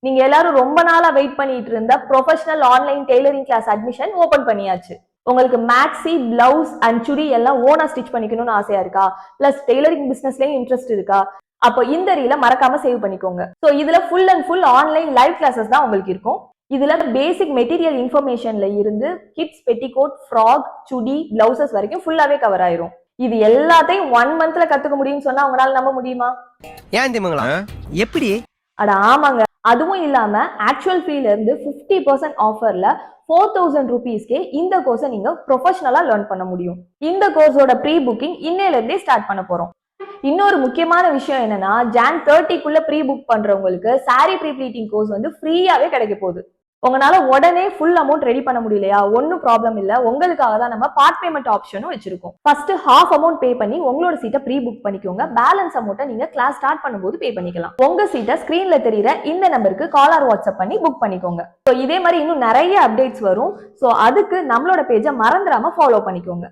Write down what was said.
நீங்க எல்லாரும் ரொம்ப நாளா வெயிட் பண்ணிட்டு இருந்த professional online tailoring class admission open பண்ணியாச்சு. உங்களுக்கு மேக்ஸி, பிளவுஸ் அண்ட் சுடி எல்லாம் ஓனா ஸ்டிச் பண்ணிக்கணும்னு ஆசையா இருக்கா? பிளஸ் டெய்லரிங் பிசினஸ்லயும் இன்ட்ரெஸ்ட் இருக்கா? அப்போ இந்த ரீல மறக்காம சேவ் பண்ணிக்கோங்க. ஸோ இதுல full and full online live classes தான் உங்களுக்கு இருக்கும். இதுல பேசிக் மெட்டீரியல் இன்ஃபர்மேஷன்ல இருந்து கிட்ஸ் பெட்டிகோட், ஃப்ராக், சுடி, பிளவுசஸ் வரைக்கும் ஃபுல்லாவே கவர் ஆயிரும். இது எல்லாத்தையும் 1 மந்த்ல கத்துக்க முடியும்னு சொன்னா உங்களால நம்ப முடியுமா? ஏன் திமுங்களா எப்படி? அட ஆமாங்க. அதுவும் இல்லாம ஆக்சுவல் ஃபீல இருந்து 50% ஆஃபர்ல 4000 ருபீஸ்க்கே இந்த கோர்ஸை நீங்க ப்ரொஃபஷனலா லேர்ன் பண்ண முடியும். இந்த கோர்ஸோட ப்ரீ புக்கிங் இன்னையில இருந்தே ஸ்டார்ட் பண்ண போறோம். இன்னொரு முக்கியமான விஷயம் என்னன்னா, ஜான் 30க்குள்ள ப்ரீ புக் பண்றவங்களுக்கு சாரி ப்ரீ ப்ளீட்டிங் கோர்ஸ் வந்து ஃப்ரீயாவே கிடைக்க போகுது. உங்களால உடனே ஃபுல் அமௌண்ட் ரெடி பண்ண முடியலையா? ஒன்னும் ப்ராப்ளம் இல்ல. உங்களுக்காக தான் நம்ம பார்ட் பேமெண்ட் ஆப்ஷனும் வச்சிருக்கோம். ஃபர்ஸ்ட் ஹாஃப் அமௌண்ட் பே பண்ணி உங்களோட சீட்டை ப்ரீ புக் பண்ணிக்கோங்க. பேலன்ஸ் அமௌண்ட்டை நீங்க கிளாஸ் ஸ்டார்ட் பண்ணும்போது பே பண்ணிக்கலாம். உங்க சீட்டை ஸ்கிரீன்ல தெரியுற இந்த நம்பருக்கு கால் ஆர் வாட்ஸ்அப் பண்ணி புக் பண்ணிக்கோங்க. ஸோ இதே மாதிரி இன்னும் நிறைய அப்டேட்ஸ் வரும். ஸோ அதுக்கு நம்மளோட பேஜை மறந்துடாம ஃபாலோ பண்ணிக்கோங்க.